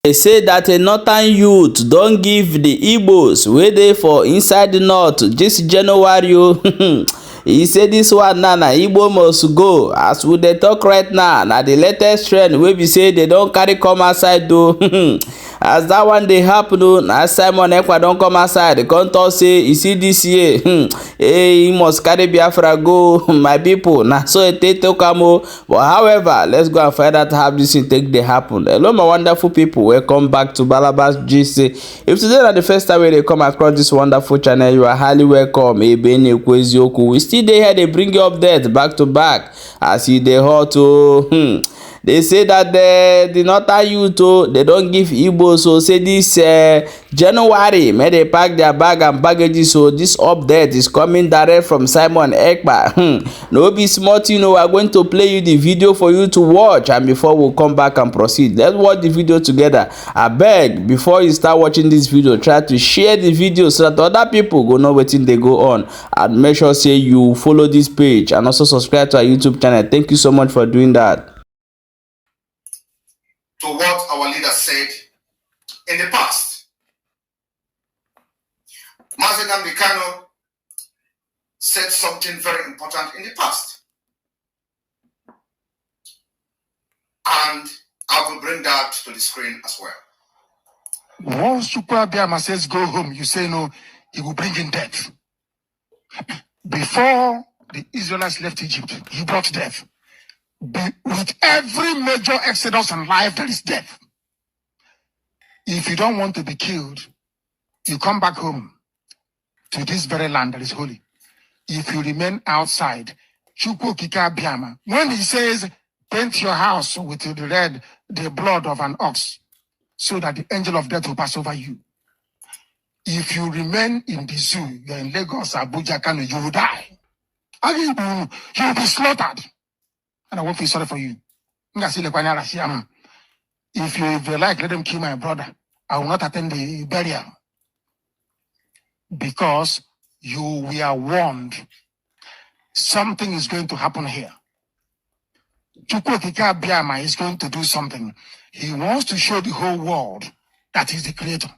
They say that a northern youth don give the Igbós wey dey for inside the north this January o. He say this one now na Igbo must go. As we dey talk right now, na the latest trend wey be say they don carry come outside o. As that one dey happen o, na Simon Ekpa don come outside come talk say you see this year, he must carry Biafra go. My people, na so e take talk am o. But however, let's go and find out how this thing take dey happen. Hello my wonderful people, welcome back to Balabas gist. If today na the first time wey dey come across this wonderful channel, you are highly welcome. We still dey here dey bring you updates back to back as e dey hot o. They say that the northern youth they don give Igbo, so say this January may they pack their bag and baggages. So this update is coming direct from Simon Ekpa. No be small thing, we are going to play you the video for you to watch, and before we come back and proceed, let's watch the video together. I beg, before you start watching this video, try to share the video so that other people go know wetin dey go on, and make sure say you follow this page and also subscribe to our YouTube channel. Thank you so much for doing that. To what our leader said in the past. Ndigbo January said something very important in the past. And I will bring that to the screen as well. Once Chukwuabiama says go home, you say no, he will bring in death. Before the Israelites left Egypt, he brought death. With every major exodus in life, there is death. If you don't want to be killed, you come back home to this very land that is holy. If you remain outside, Chukwuabiama, when he says, paint your house with the blood of an ox, so that the angel of death will pass over you. If you remain in the zoo, you're in Lagos, Abuja, Kano, you will die. You will be slaughtered. And I won't feel sorry for you. If you like, let them kill my brother. I will not attend the burial. Because we are warned. Something is going to happen here. Chukwuabiama is going to do something. He wants to show the whole world that he's the creator.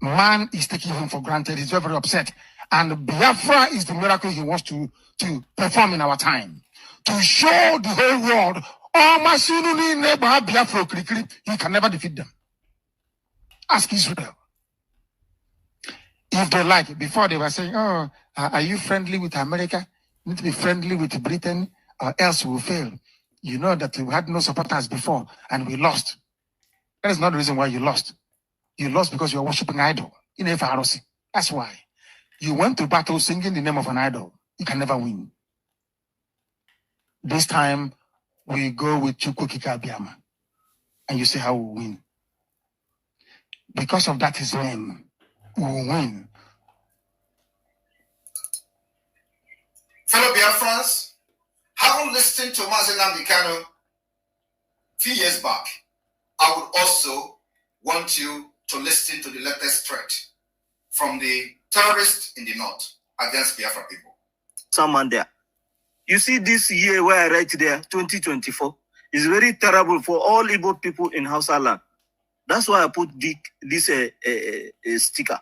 Man is taking him for granted. He's very, very upset. And Biafra is the miracle he wants to perform in our time. To show the whole world, he can never defeat them. Ask Israel. If they like, before they were saying, oh, are you friendly with America? You need to be friendly with Britain, or else we will fail. You know that we had no supporters before, and we lost. That is not the reason why you lost. You lost because you are worshiping idol in FRC. That's why. You went to battle singing the name of an idol. You can never win. This time, we go with Chukwuabiama. And you see how we win. Because of that his name, we will win. Fellow Biafrans, having listened to Ndigbo January a few years back, I would also want you to listen to the latest threat from the terrorists in the north against Biafra people. Someone there. You see this year where I write there, 2024, is very terrible for all Igbo people in Hausa land. That's why I put this sticker.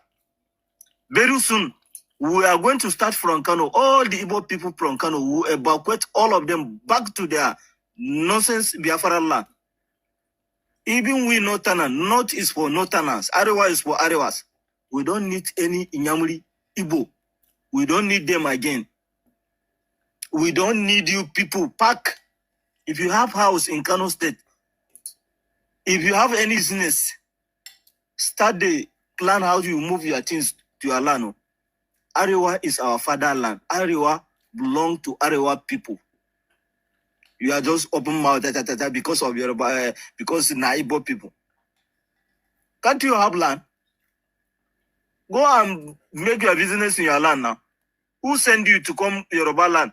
Very soon, we are going to start from Kano. All the Igbo people from Kano will evacuate all of them back to their nonsense Biafra land. Even we Northern, North is for Northerners, Arewa is for Arewas. We don't need any Inyamuri Igbo. We don't need them again. We don't need you people. Pack. If you have house in Kano State, if you have any business, start the plan how you move your things to your land. Arewa is our fatherland. Arewa belong to Arewa people. You are just open mouth because of your because Naibo people. Can't you have land? Go and make your business in your land now. Who send you to come Yoruba land?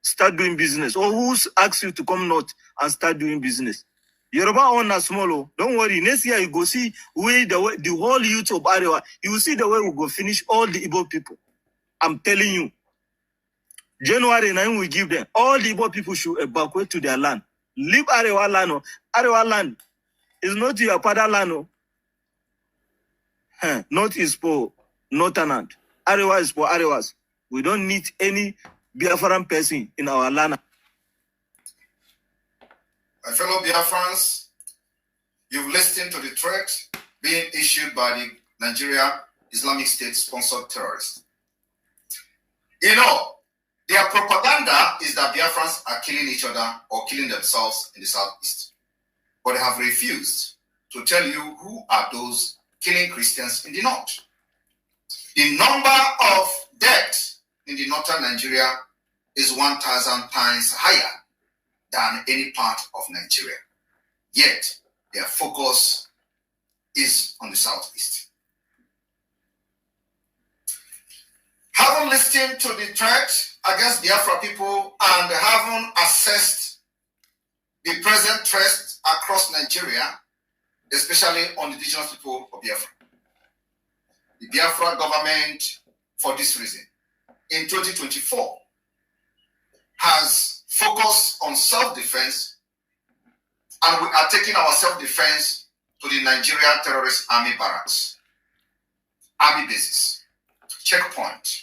Start doing business, or who asks you to come north and start doing business? Yoruba own a small. Don't worry. Next year you go see the whole youth of Arewa. You will see the way we go finish all the Igbo people. I'm telling you. January 9 we give them. All the Igbo people should evacuate to their land. Leave Arewa land. Arewa land It's not your fatherland. No. North is for Northern. Arewa is for Arewas. We don't need any Biafran person in our land. My fellow Biafrans, you've listened to the threat being issued by the Nigeria Islamic State-sponsored terrorists. You know, their propaganda is that Biafrans are killing each other or killing themselves in the southeast. But they have refused to tell you who are those killing Christians in the north. The number of deaths in the northern Nigeria is 1,000 times higher than any part of Nigeria. Yet, their focus is on the southeast. Having listened to the threat against Biafra people and having assessed the present threats across Nigeria, especially on the indigenous people of Biafra, the Biafra government, for this reason, in 2024, has focused on self-defense, and we are taking our self-defense to the Nigerian terrorist army barracks, army bases, checkpoints,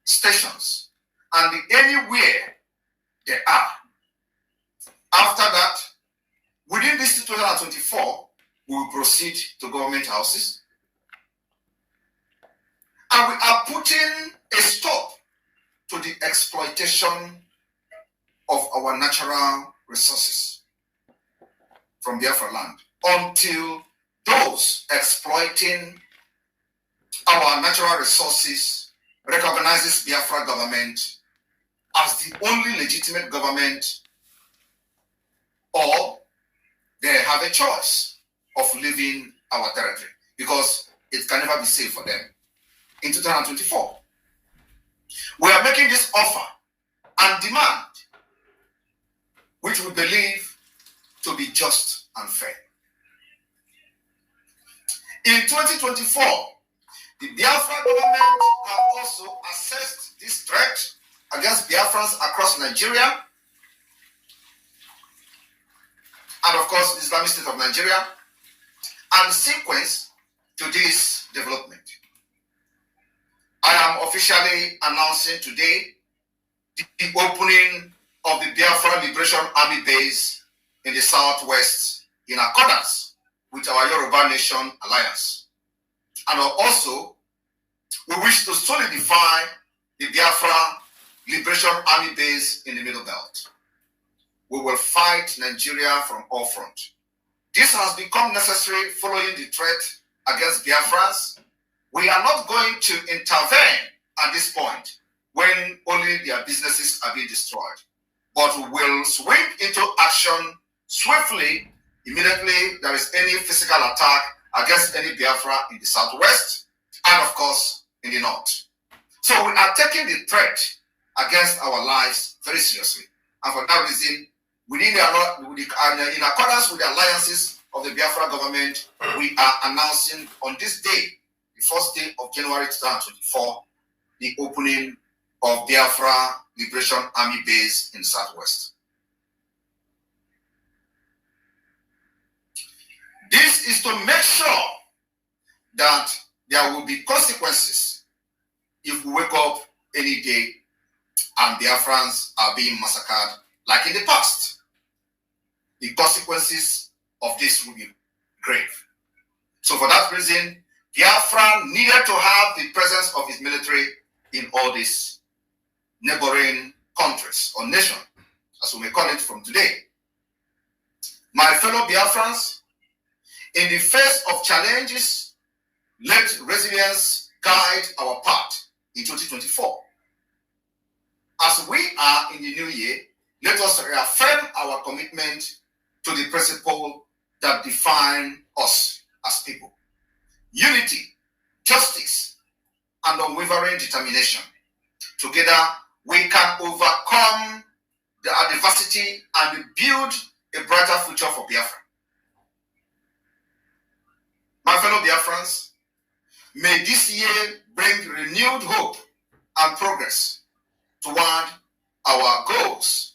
stations, and anywhere they are. After that, within this 2024, we will proceed to government houses, and we are putting a stop to the exploitation of our natural resources from Biafra land until those exploiting our natural resources recognizes Biafra government as the only legitimate government, or they have a choice of leaving our territory because it can never be safe for them. In 2024, we are making this offer and demand, which we believe to be just and fair. In 2024, the Biafra government have also assessed this threat against Biafrans across Nigeria, and of course the Islamic State of Nigeria, and sequence to this development. I am officially announcing today the opening of the Biafra Liberation Army base in the southwest in accordance with our Yoruba Nation Alliance. And also, we wish to solidify the Biafra Liberation Army base in the Middle Belt. We will fight Nigeria from all fronts. This has become necessary following the threat against Biafrans. We are not going to intervene at this point when only their businesses are being destroyed, but we will swing into action swiftly immediately there is any physical attack against any Biafra in the southwest and of course in the north. So we are taking the threat against our lives very seriously, and for that reason, in accordance with the alliances of the Biafra government, we are announcing on this day, the first day of January 2024, the opening of Biafra Liberation Army base in the southwest. This is to make sure that there will be consequences if we wake up any day and Biafrans are being massacred like in the past. The consequences of this will be grave. So for that reason, Biafra needed to have the presence of its military in all these neighboring countries or nations, as we may call it from today. My fellow Biafrans, in the face of challenges, let resilience guide our path in 2024. As we are in the new year, let us reaffirm our commitment to the principle that define us as people. Unity, justice, and unwavering determination. Together, we can overcome the adversity and build a brighter future for Biafra. My fellow Biafrans, may this year bring renewed hope and progress toward our goals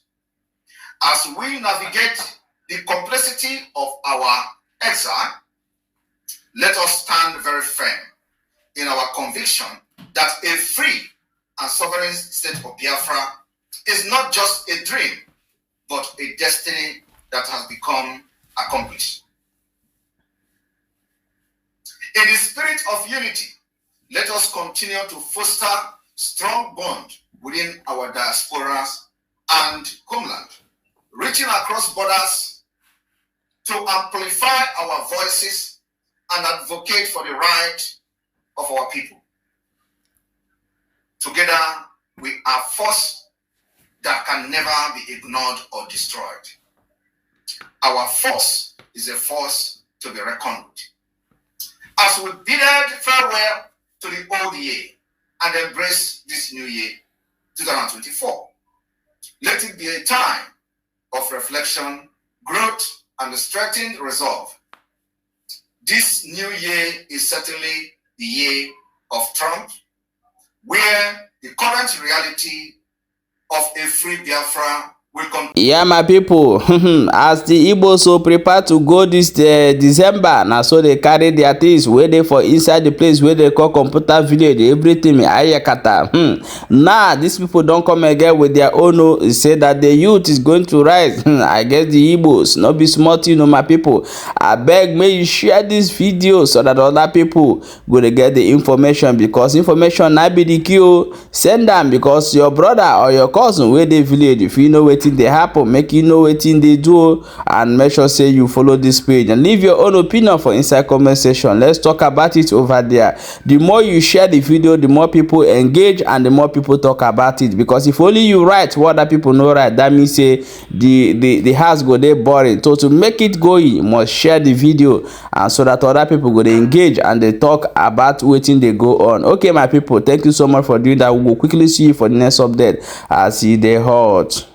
as we navigate the complexity of our exile, let us stand very firm in our conviction that a free and sovereign state of Biafra is not just a dream, but a destiny that has become accomplished. In the spirit of unity, let us continue to foster strong bond within our diasporas and homeland, reaching across borders to amplify our voices and advocate for the right of our people. Together, we are a force that can never be ignored or destroyed. Our force is a force to be reckoned with. As we bid farewell to the old year and embrace this new year, 2024, let it be a time of reflection, growth, and strengthened resolve. This new year is certainly the year of Trump, where the current reality of a free Biafra will come. Yeah, my people, as the Igbos so prepare to go this December, now so they carry their things where they for inside the place where they call computer village, everything ayakata. Now these people don't come again with their own say that the youth is going to rise. I guess the Igbos not be smart, you know, my people. I beg may you share this video so that other people go to get the information, because information not be the key. Send them, because your brother or your cousin where they village, if you know what they happen, make you know wetin they do, and make sure say you follow this page and leave your own opinion for inside comment section. Let's talk about it over there. The more you share the video, the more people engage and the more people talk about it, because if only you write what other people know right, that means say the house go dey boring. So to make it going, you must share the video, and so that other people go dey engage and they talk about wetin they go on. Okay, my people, thank you so much for doing that. We will quickly see you for the next update as e dey hot.